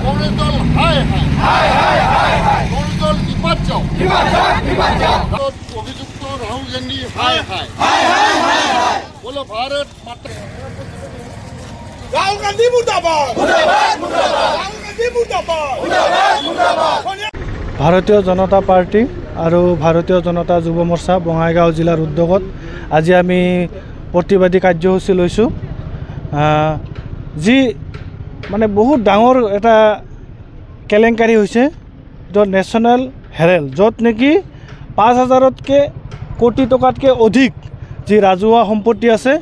কংগ্রেস দল হায় হায় কংগ্রেস দল নির্বাচন অভিযুক্ত রাহুল গান্ধী হায় হায় বলো ভারত মাতা রাহুল গান্ধী মুর্দাবাদ রাহুল গান্ধী মুর্দাবাদ ভাৰতীয় জনতা পাৰ্টি আৰু ভাৰতীয় জনতা যুৱ মৰ্চা বঙাইগাঁও জিলাৰ উদ্যোগত আজি আমি প্ৰতিবাদী কাৰ্যসূচী লৈছোঁ যি মানে বহুত ডাঙৰ এটা কেলেংকাৰী হৈছে য'ত নেশ্যনেল হেৰেল্ড য'ত নেকি ৫,০০০তকৈ কোটি টকাতকৈ অধিক যি ৰাজহুৱা সম্পত্তি আছে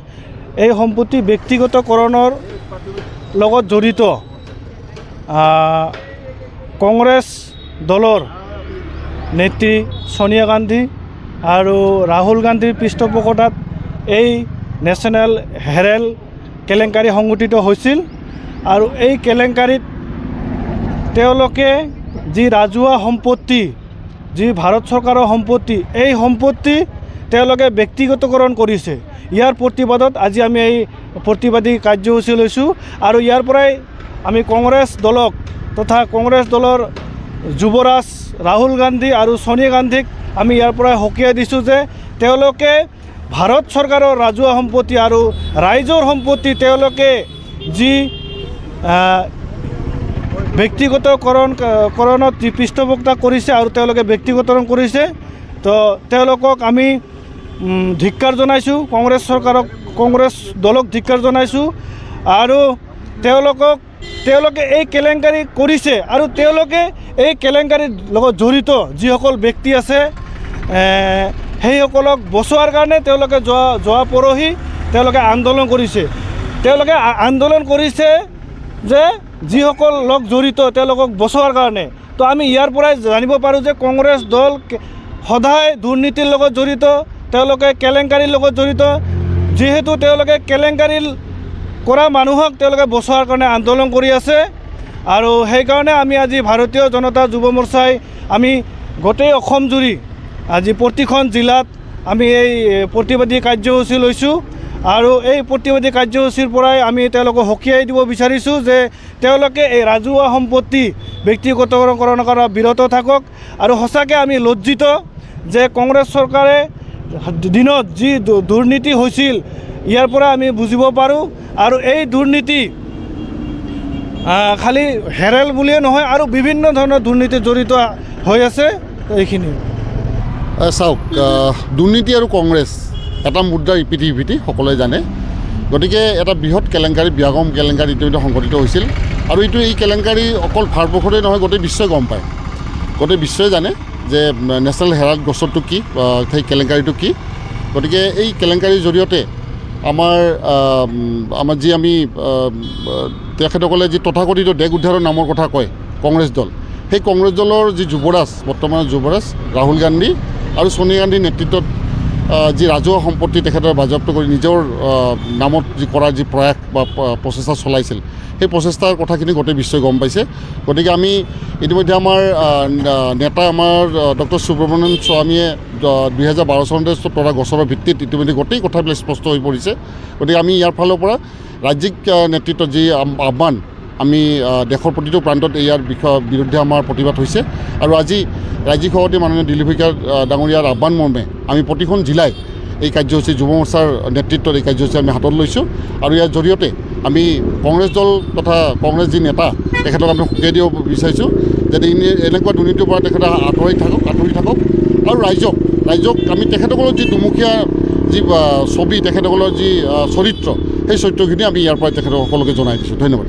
এই সম্পত্তি ব্যক্তিগতকৰণৰ লগত জড়িত কংগ্ৰেছ দলৰ নেত্ৰী সোনিয়া গান্ধী আৰু ৰাহুল গান্ধীৰ পৃষ্ঠপোষকতাত এই নেশ্যনেল হেৰেল্ড কেলেংকাৰী সংঘটিত হৈছিল আৰু এই কেলেংকাৰীত তেওঁলোকে যি ৰাজহুৱা সম্পত্তি যি ভাৰত চৰকাৰৰ সম্পত্তি এই সম্পত্তি তেওঁলোকে ব্যক্তিগতকৰণ কৰিছে ইয়াৰ প্ৰতিবাদত আজি আমি এই প্ৰতিবাদী কাৰ্যসূচী লৈছোঁ আৰু ইয়াৰ পৰাই আমি কংগ্ৰেছ দলক তথা কংগ্ৰেছ দলৰ যুৱৰাজ ৰাহুল গান্ধী আৰু সোনিয়া গান্ধীক আমি ইয়াৰ পৰাই সকীয়াই দিছোঁ যে তেওঁলোকে ভাৰত চৰকাৰৰ ৰাজহুৱা সম্পত্তি আৰু ৰাইজৰ সম্পত্তি তেওঁলোকে যি ব্যক্তিগতকৰণত যি পৃষ্ঠপোষকতা কৰিছে আৰু তেওঁলোকে ব্যক্তিগতকৰণ কৰিছে তো তেওঁলোকক আমি ধিক্কাৰ জনাইছোঁ কংগ্ৰেছ চৰকাৰক কংগ্ৰেছ দলক ধিক্কাৰ জনাইছোঁ আৰু তেওঁলোকে এই কেলেংকাৰী কৰিছে আৰু তেওঁলোকে এই কেলেংকাৰীৰ লগত জড়িত যিসকল ব্যক্তি আছে সেইসকলক বচোৱাৰ কাৰণে তেওঁলোকে যোৱা পৰহি তেওঁলোকে আন্দোলন কৰিছে যে যিসকল লোক জড়িত তেওঁলোকক বচোৱাৰ কাৰণে তো আমি ইয়াৰ পৰাই জানিব পাৰোঁ যে কংগ্ৰেছ দল সদায় দুৰ্নীতিৰ লগত জড়িত তেওঁলোকে কেলেংকাৰীৰ লগত জড়িত যিহেতু তেওঁলোকে কেলেংকাৰী কৰা মানুহক তেওঁলোকে বচোৱাৰ কাৰণে আন্দোলন কৰি আছে আৰু সেইকাৰণে আমি আজি ভাৰতীয় জনতা যুৱ মৰ্চাই আমি গোটেই অসম জুৰি আজি প্ৰতিখন জিলাত আমি এই প্ৰতিবাদী কাৰ্যসূচী লৈছোঁ আৰু এই প্ৰতিবাদী কাৰ্যসূচীৰ পৰাই আমি তেওঁলোকক সকীয়াই দিব বিচাৰিছোঁ যে তেওঁলোকে এই ৰাজহুৱা সম্পত্তি ব্যক্তিগতকৰণ কৰা বিৰত থাকক আৰু সঁচাকৈ আমি লজ্জিত যে কংগ্ৰেছ চৰকাৰে দিনত যি দুৰ্নীতি হৈছিল ইয়াৰ পৰা আমি বুজিব পাৰোঁ আৰু এই দুৰ্নীতি খালি হেৰেল বুলিয়ে নহয় আৰু বিভিন্ন ধৰণৰ দুৰ্নীতি জড়িত হৈ আছে এইখিনি চাওক দুৰ্নীতি আৰু কংগ্ৰেছ এটা মুদ্ৰাৰ ইপিঠি সিপিঠি সকলোৱে জানে গতিকে এটা বৃহৎ কেলেংকাৰী ব্যাগম কেলেংকাৰী ইতিমধ্যে সংঘটিত হৈছিল আৰু এই কেলেংকাৰী অকল ভাৰতবৰ্ষতে নহয় গোটেই বিশ্বই গম পায় গোটেই বিশ্বই জানে যে নেশ্যনেল হেৰাল্ড গোচৰটো কি সেই কেলেংকাৰীটো কি গতিকে এই কেলেংকাৰীৰ জৰিয়তে আমাৰ যি আমি তেখেতসকলে যি তথাকথিত দেশ উদ্ধাৰৰ নামৰ কথা কয় কংগ্ৰেছ দল সেই কংগ্ৰেছ দলৰ যি যুৱৰাজ বৰ্তমানৰ যুৱৰাজ ৰাহুল গান্ধী আৰু সোনিয়া গান্ধীৰ নেতৃত্বত যি ৰাজহুৱা সম্পত্তি তেখেতৰ বাজেয়াপ্ত কৰি নিজৰ নামত যি কৰাৰ যি প্ৰয়াস বা প্ৰচেষ্টা চলাইছিল সেই প্ৰচেষ্টাৰ কথাখিনি গোটেই বিশ্বই গম পাইছে গতিকে আমি ইতিমধ্যে আমাৰ নেতা আমাৰ ডক্টৰ সুব্ৰমণ্যম স্বামীয়ে 2012 চনতে তৰা গোচৰৰ ভিত্তিত ইতিমধ্যে গোটেই কথাবিলাক স্পষ্ট হৈ পৰিছে গতিকে আমি ইয়াৰ ফালৰ পৰা ৰাজ্যিক নেতৃত্বত যি আহ্বান আমি দেশৰ প্ৰতিটো প্ৰান্তত ইয়াৰ বিৰুদ্ধে আমাৰ প্ৰতিবাদ হৈছে আৰু আজি ৰাজ্যিক সভাপতি মাননীয় দিলীপ শইকীয়া ডাঙৰীয়াৰ আহ্বান মৰ্মে আমি প্ৰতিখন জিলাই এই কাৰ্যসূচী যুৱ মৰ্চাৰ নেতৃত্বত এই কাৰ্যসূচী আমি হাতত লৈছোঁ আৰু ইয়াৰ জৰিয়তে আমি কংগ্ৰেছ দল তথা কংগ্ৰেছ যি নেতা তেখেতক আমি সকীয়াই দিব বিচাৰিছোঁ যাতে এনেকুৱা দুৰ্নীতিৰ পৰা তেখেতে আঁতৰি থাকক আৰু ৰাইজক আমি তেখেতসকলৰ যি দুমুখীয়া যি ছবি তেখেতসকলৰ যি চৰিত্ৰ সেই চৰিত্ৰখিনি আমি ইয়াৰ পৰা তেখেতসকলকে জনাই দিছোঁ ধন্যবাদ